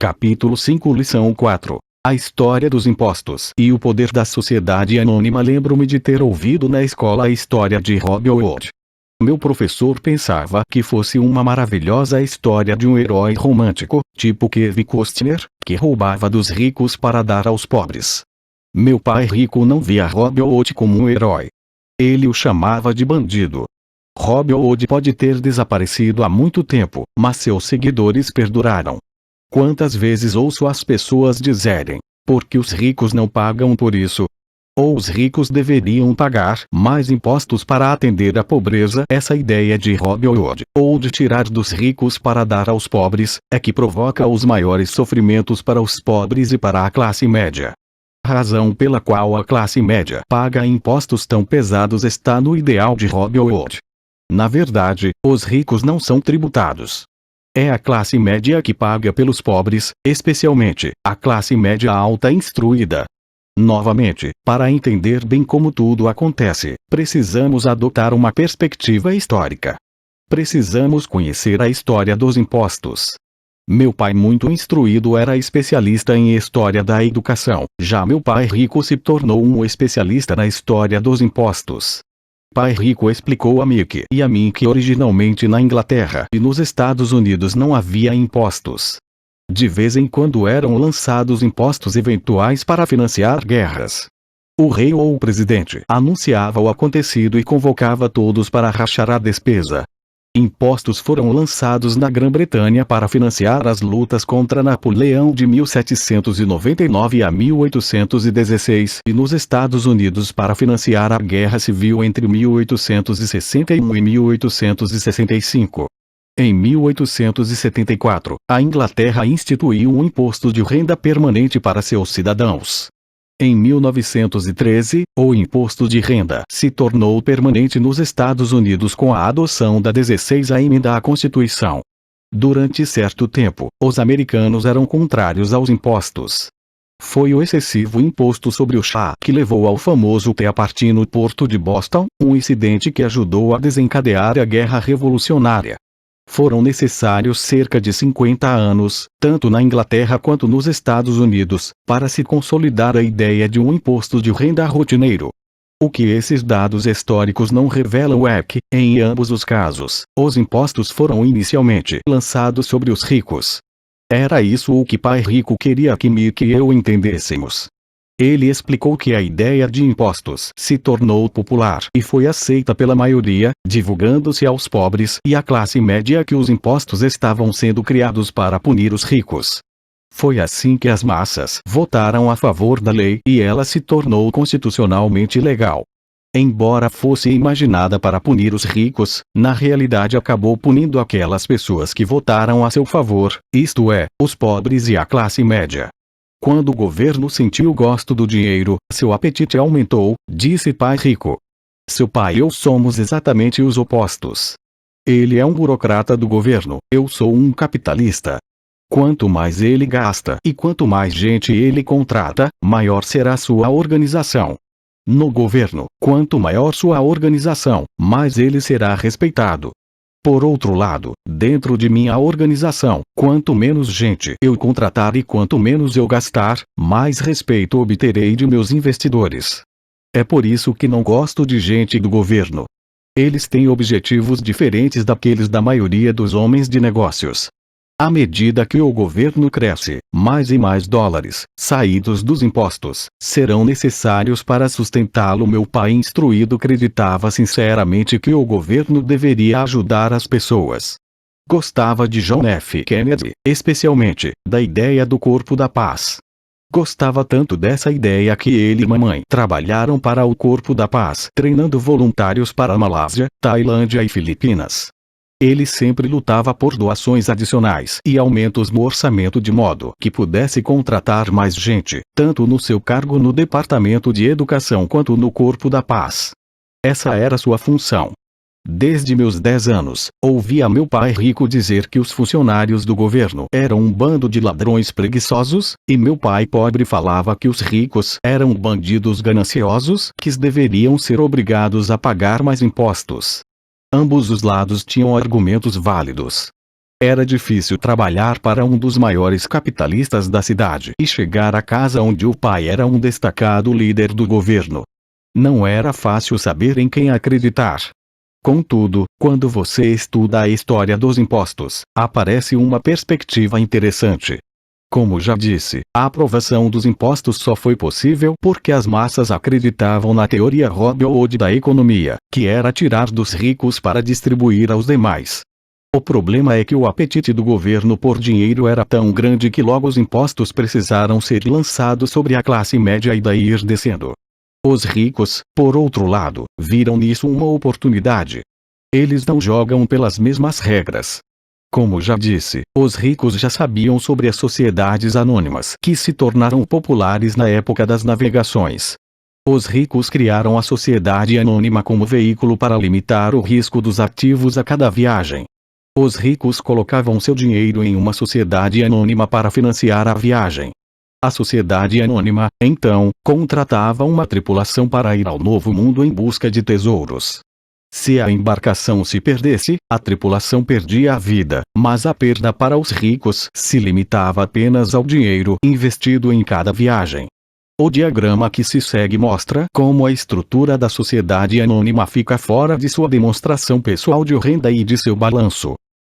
Capítulo 5 Lição 4. A história dos impostos e o poder da sociedade anônima. Lembro-me de ter ouvido na escola a história de Robin Hood. Meu professor pensava que fosse uma maravilhosa história de um herói romântico, tipo Kevin Costner, que roubava dos ricos para dar aos pobres. Meu pai rico não via Robin Hood como um herói. Ele o chamava de bandido. Robin Hood pode ter desaparecido há muito tempo, mas seus seguidores perduraram. Quantas vezes ouço as pessoas dizerem: porque os ricos não pagam por isso? Ou os ricos deveriam pagar mais impostos para atender à pobreza? Essa ideia de Robin Hood, ou de tirar dos ricos para dar aos pobres, é que provoca os maiores sofrimentos para os pobres e para a classe média. A razão pela qual a classe média paga impostos tão pesados está no ideal de Robin Hood. Na verdade, os ricos não são tributados. É a classe média que paga pelos pobres, especialmente a classe média alta instruída. Novamente, para entender bem como tudo acontece, precisamos adotar uma perspectiva histórica. Precisamos conhecer a história dos impostos. Meu pai muito instruído era especialista em história da educação, já meu pai rico se tornou um especialista na história dos impostos. Pai rico explicou a Mick e a mim que originalmente na Inglaterra e nos Estados Unidos não havia impostos. De vez em quando eram lançados impostos eventuais para financiar guerras. O rei ou o presidente anunciava o acontecido e convocava todos para rachar a despesa. Impostos foram lançados na Grã-Bretanha para financiar as lutas contra Napoleão de 1799 a 1816 e nos Estados Unidos para financiar a Guerra Civil entre 1861 e 1865. Em 1874, a Inglaterra instituiu um imposto de renda permanente para seus cidadãos. Em 1913, o imposto de renda se tornou permanente nos Estados Unidos com a adoção da 16ª emenda à Constituição. Durante certo tempo, os americanos eram contrários aos impostos. Foi o excessivo imposto sobre o chá que levou ao famoso Tea Party no porto de Boston, um incidente que ajudou a desencadear a Guerra Revolucionária. Foram necessários cerca de 50 anos, tanto na Inglaterra quanto nos Estados Unidos, para se consolidar a ideia de um imposto de renda rotineiro. O que esses dados históricos não revelam é que, em ambos os casos, os impostos foram inicialmente lançados sobre os ricos. Era isso o que pai rico queria que Mick e eu entendêssemos. Ele explicou que a ideia de impostos se tornou popular e foi aceita pela maioria, divulgando-se aos pobres e à classe média que os impostos estavam sendo criados para punir os ricos. Foi assim que as massas votaram a favor da lei e ela se tornou constitucionalmente legal. Embora fosse imaginada para punir os ricos, na realidade acabou punindo aquelas pessoas que votaram a seu favor, isto é, os pobres e a classe média. Quando o governo sentiu o gosto do dinheiro, seu apetite aumentou, disse pai rico. Seu pai e eu somos exatamente os opostos. Ele é um burocrata do governo, eu sou um capitalista. Quanto mais ele gasta e quanto mais gente ele contrata, maior será sua organização. No governo, quanto maior sua organização, mais ele será respeitado. Por outro lado, dentro de minha organização, quanto menos gente eu contratar e quanto menos eu gastar, mais respeito obterei de meus investidores. É por isso que não gosto de gente do governo. Eles têm objetivos diferentes daqueles da maioria dos homens de negócios. À medida que o governo cresce, mais e mais dólares, saídos dos impostos, serão necessários para sustentá-lo. Meu pai instruído acreditava sinceramente que o governo deveria ajudar as pessoas. Gostava de John F. Kennedy, especialmente, da ideia do Corpo da Paz. Gostava tanto dessa ideia que ele e mamãe trabalharam para o Corpo da Paz, treinando voluntários para a Malásia, Tailândia e Filipinas. Ele sempre lutava por doações adicionais e aumentos no orçamento de modo que pudesse contratar mais gente, tanto no seu cargo no Departamento de Educação quanto no Corpo da Paz. Essa era sua função. Desde meus 10 anos, ouvia meu pai rico dizer que os funcionários do governo eram um bando de ladrões preguiçosos, e meu pai pobre falava que os ricos eram bandidos gananciosos que deveriam ser obrigados a pagar mais impostos. Ambos os lados tinham argumentos válidos. Era difícil trabalhar para um dos maiores capitalistas da cidade e chegar à casa onde o pai era um destacado líder do governo. Não era fácil saber em quem acreditar. Contudo, quando você estuda a história dos impostos, aparece uma perspectiva interessante. Como já disse, a aprovação dos impostos só foi possível porque as massas acreditavam na teoria Robin Hood da economia, que era tirar dos ricos para distribuir aos demais. O problema é que o apetite do governo por dinheiro era tão grande que logo os impostos precisaram ser lançados sobre a classe média e daí ir descendo. Os ricos, por outro lado, viram nisso uma oportunidade. Eles não jogam pelas mesmas regras. Como já disse, os ricos já sabiam sobre as sociedades anônimas que se tornaram populares na época das navegações. Os ricos criaram a sociedade anônima como veículo para limitar o risco dos ativos a cada viagem. Os ricos colocavam seu dinheiro em uma sociedade anônima para financiar a viagem. A sociedade anônima, então, contratava uma tripulação para ir ao Novo Mundo em busca de tesouros. Se a embarcação se perdesse, a tripulação perdia a vida, mas a perda para os ricos se limitava apenas ao dinheiro investido em cada viagem. O diagrama que se segue mostra como a estrutura da sociedade anônima fica fora de sua demonstração pessoal de renda e de seu balanço.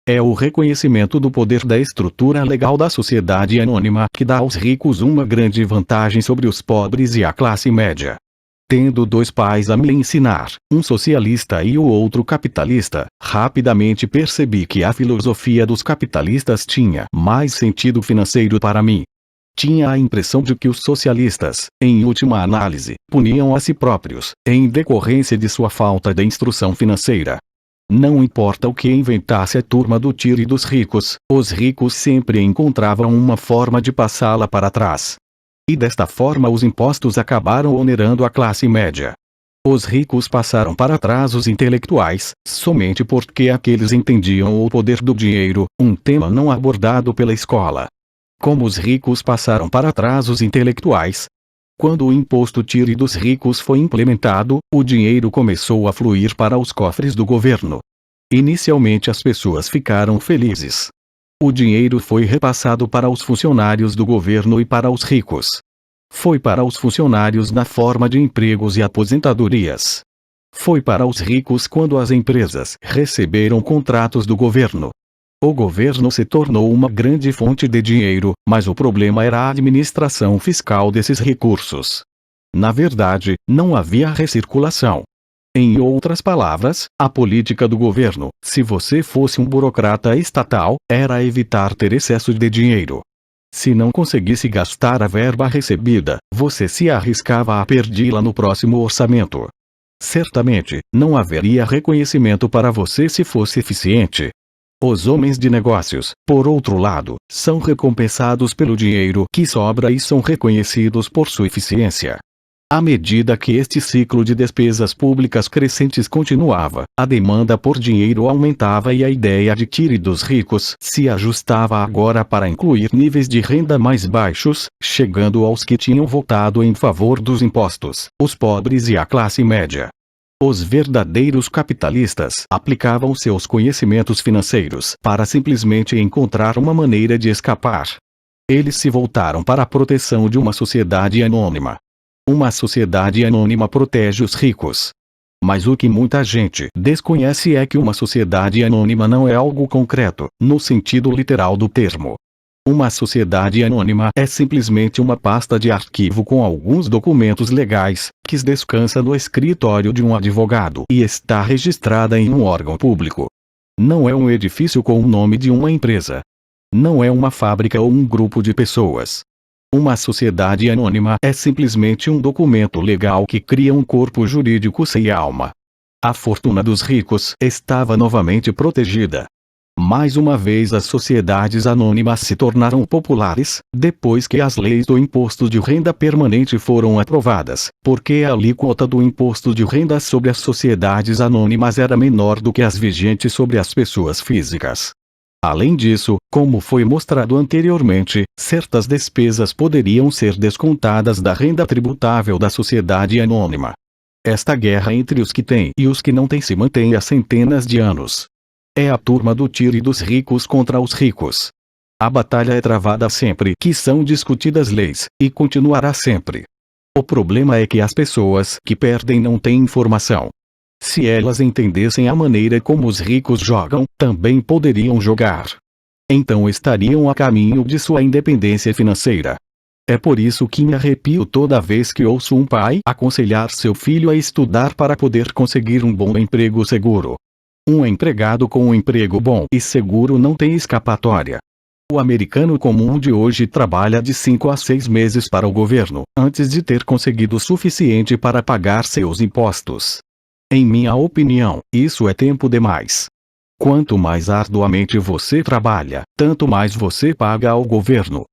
É o reconhecimento do poder da estrutura legal da sociedade anônima que dá aos ricos uma grande vantagem sobre os pobres e a classe média. Tendo dois pais a me ensinar, um socialista e o outro capitalista, rapidamente percebi que a filosofia dos capitalistas tinha mais sentido financeiro para mim. Tinha a impressão de que os socialistas, em última análise, puniam a si próprios, em decorrência de sua falta de instrução financeira. Não importa o que inventasse a turma do tiro e dos ricos, os ricos sempre encontravam uma forma de passá-la para trás. E desta forma os impostos acabaram onerando a classe média. Os ricos passaram para trás os intelectuais, somente porque aqueles entendiam o poder do dinheiro, um tema não abordado pela escola. Como os ricos passaram para trás os intelectuais? Quando o imposto tire dos ricos foi implementado, o dinheiro começou a fluir para os cofres do governo. Inicialmente as pessoas ficaram felizes. O dinheiro foi repassado para os funcionários do governo e para os ricos. Foi para os funcionários na forma de empregos e aposentadorias. Foi para os ricos quando as empresas receberam contratos do governo. O governo se tornou uma grande fonte de dinheiro, mas o problema era a administração fiscal desses recursos. Na verdade, não havia recirculação. Em outras palavras, a política do governo, se você fosse um burocrata estatal, era evitar ter excesso de dinheiro. Se não conseguisse gastar a verba recebida, você se arriscava a perdê-la no próximo orçamento. Certamente, não haveria reconhecimento para você se fosse eficiente. Os homens de negócios, por outro lado, são recompensados pelo dinheiro que sobra e são reconhecidos por sua eficiência. À medida que este ciclo de despesas públicas crescentes continuava, a demanda por dinheiro aumentava e a ideia de tire dos ricos se ajustava agora para incluir níveis de renda mais baixos, chegando aos que tinham votado em favor dos impostos, os pobres e a classe média. Os verdadeiros capitalistas aplicavam seus conhecimentos financeiros para simplesmente encontrar uma maneira de escapar. Eles se voltaram para a proteção de uma sociedade anônima. Uma sociedade anônima protege os ricos. Mas o que muita gente desconhece é que uma sociedade anônima não é algo concreto, no sentido literal do termo. Uma sociedade anônima é simplesmente uma pasta de arquivo com alguns documentos legais, que descansa no escritório de um advogado e está registrada em um órgão público. Não é um edifício com o nome de uma empresa. Não é uma fábrica ou um grupo de pessoas. Uma sociedade anônima é simplesmente um documento legal que cria um corpo jurídico sem alma. A fortuna dos ricos estava novamente protegida. Mais uma vez as sociedades anônimas se tornaram populares, depois que as leis do imposto de renda permanente foram aprovadas, porque a alíquota do imposto de renda sobre as sociedades anônimas era menor do que as vigentes sobre as pessoas físicas. Além disso, como foi mostrado anteriormente, certas despesas poderiam ser descontadas da renda tributável da sociedade anônima. Esta guerra entre os que têm e os que não têm se mantém há centenas de anos. É a turma do tire dos ricos contra os ricos. A batalha é travada sempre que são discutidas leis, e continuará sempre. O problema é que as pessoas que perdem não têm informação. Se elas entendessem a maneira como os ricos jogam, também poderiam jogar. Então estariam a caminho de sua independência financeira. É por isso que me arrepio toda vez que ouço um pai aconselhar seu filho a estudar para poder conseguir um bom emprego seguro. Um empregado com um emprego bom e seguro não tem escapatória. O americano comum de hoje trabalha de 5 a 6 meses para o governo, antes de ter conseguido o suficiente para pagar seus impostos. Em minha opinião, isso é tempo demais. Quanto mais arduamente você trabalha, tanto mais você paga ao governo.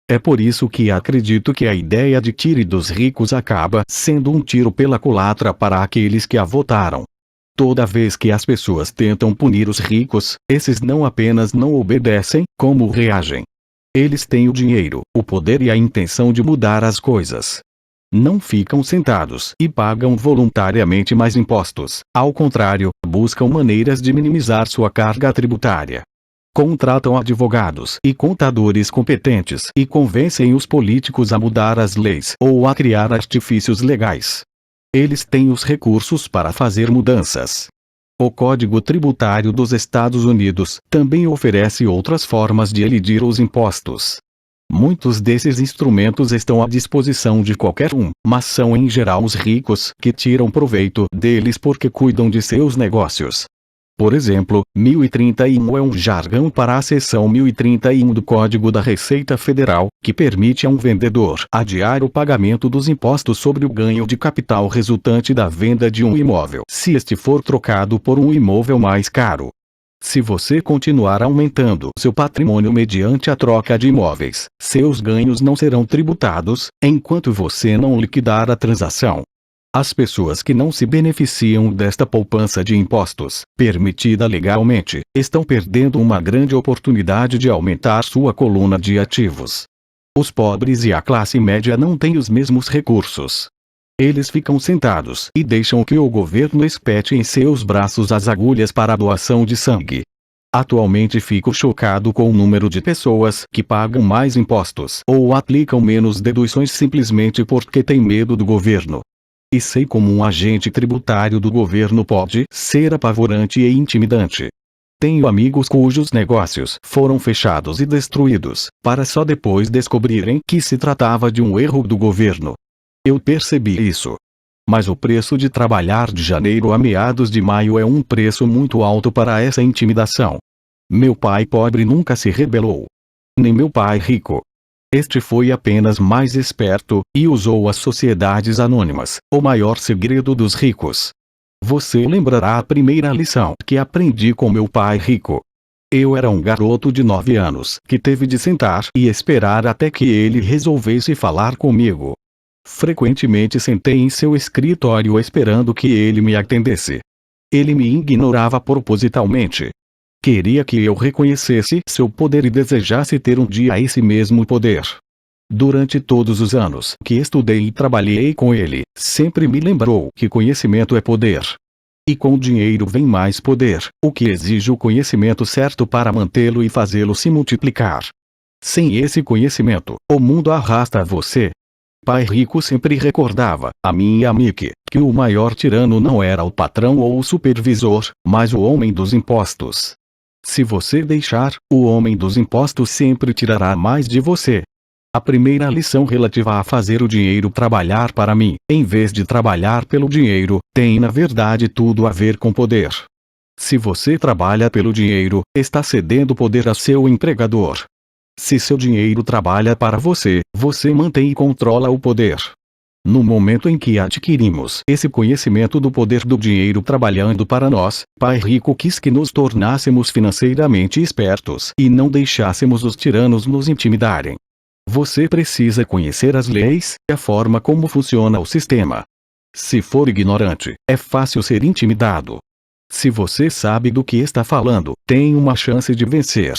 É por isso que acredito que a ideia de tire dos ricos acaba sendo um tiro pela culatra para aqueles que a votaram. Toda vez que as pessoas tentam punir os ricos, esses não apenas não obedecem, como reagem. Eles têm o dinheiro, o poder e a intenção de mudar as coisas. Não ficam sentados e pagam voluntariamente mais impostos. Ao contrário, buscam maneiras de minimizar sua carga tributária. Contratam advogados e contadores competentes e convencem os políticos a mudar as leis ou a criar artifícios legais. Eles têm os recursos para fazer mudanças. O Código Tributário dos Estados Unidos também oferece outras formas de elidir os impostos. Muitos desses instrumentos estão à disposição de qualquer um, mas são em geral os ricos que tiram proveito deles porque cuidam de seus negócios. Por exemplo, 1031 é um jargão para a seção 1031 do Código da Receita Federal, que permite a um vendedor adiar o pagamento dos impostos sobre o ganho de capital resultante da venda de um imóvel, se este for trocado por um imóvel mais caro. Se você continuar aumentando seu patrimônio mediante a troca de imóveis, seus ganhos não serão tributados, enquanto você não liquidar a transação. As pessoas que não se beneficiam desta poupança de impostos, permitida legalmente, estão perdendo uma grande oportunidade de aumentar sua coluna de ativos. Os pobres e a classe média não têm os mesmos recursos. Eles ficam sentados e deixam que o governo espete em seus braços as agulhas para a doação de sangue. Atualmente fico chocado com o número de pessoas que pagam mais impostos ou aplicam menos deduções simplesmente porque têm medo do governo. E sei como um agente tributário do governo pode ser apavorante e intimidante. Tenho amigos cujos negócios foram fechados e destruídos, para só depois descobrirem que se tratava de um erro do governo. Eu percebi isso. Mas o preço de trabalhar de janeiro a meados de maio é um preço muito alto para essa intimidação. Meu pai pobre nunca se rebelou. Nem meu pai rico. Este foi apenas mais esperto, e usou as sociedades anônimas, o maior segredo dos ricos. Você lembrará a primeira lição que aprendi com meu pai rico. Eu era um garoto de 9 anos, que teve de sentar e esperar até que ele resolvesse falar comigo. Frequentemente sentei em seu escritório esperando que ele me atendesse. Ele me ignorava propositalmente. Queria que eu reconhecesse seu poder e desejasse ter um dia esse mesmo poder. Durante todos os anos que estudei e trabalhei com ele, sempre me lembrou que conhecimento é poder. E com dinheiro vem mais poder, o que exige o conhecimento certo para mantê-lo e fazê-lo se multiplicar. Sem esse conhecimento, o mundo arrasta você. Pai rico sempre recordava, a mim e a Mickey, que o maior tirano não era o patrão ou o supervisor, mas o homem dos impostos. Se você deixar, o homem dos impostos sempre tirará mais de você. A primeira lição relativa a fazer o dinheiro trabalhar para mim, em vez de trabalhar pelo dinheiro, tem na verdade tudo a ver com poder. Se você trabalha pelo dinheiro, está cedendo poder a seu empregador. Se seu dinheiro trabalha para você, você mantém e controla o poder. No momento em que adquirimos esse conhecimento do poder do dinheiro trabalhando para nós, Pai Rico quis que nos tornássemos financeiramente espertos e não deixássemos os tiranos nos intimidarem. Você precisa conhecer as leis e a forma como funciona o sistema. Se for ignorante, é fácil ser intimidado. Se você sabe do que está falando, tem uma chance de vencer.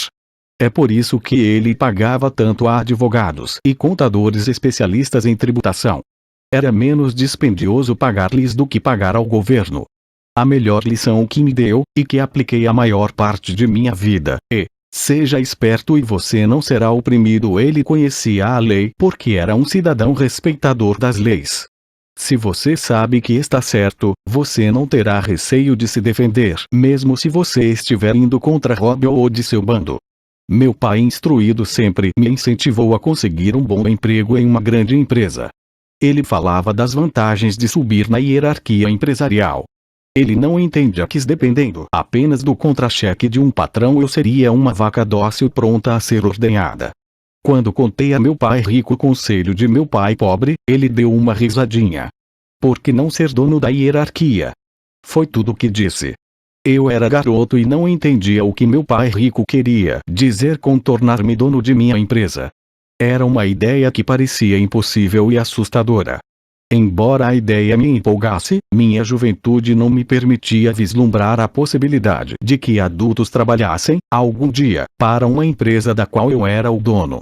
É por isso que ele pagava tanto a advogados e contadores especialistas em tributação. Era menos dispendioso pagar-lhes do que pagar ao governo. A melhor lição que me deu, e que apliquei a maior parte de minha vida, é: seja esperto e você não será oprimido. Ele conhecia a lei porque era um cidadão respeitador das leis. Se você sabe que está certo, você não terá receio de se defender, mesmo se você estiver indo contra Rob ou de seu bando. Meu pai, instruído, sempre me incentivou a conseguir um bom emprego em uma grande empresa. Ele falava das vantagens de subir na hierarquia empresarial. Ele não entendia que, dependendo apenas do contra-cheque de um patrão, eu seria uma vaca dócil pronta a ser ordenhada. Quando contei a meu pai rico o conselho de meu pai pobre, ele deu uma risadinha. Por que não ser dono da hierarquia? Foi tudo o que disse. Eu era garoto e não entendia o que meu pai rico queria dizer com tornar-me dono de minha empresa. Era uma ideia que parecia impossível e assustadora. Embora a ideia me empolgasse, minha juventude não me permitia vislumbrar a possibilidade de que adultos trabalhassem, algum dia, para uma empresa da qual eu era o dono.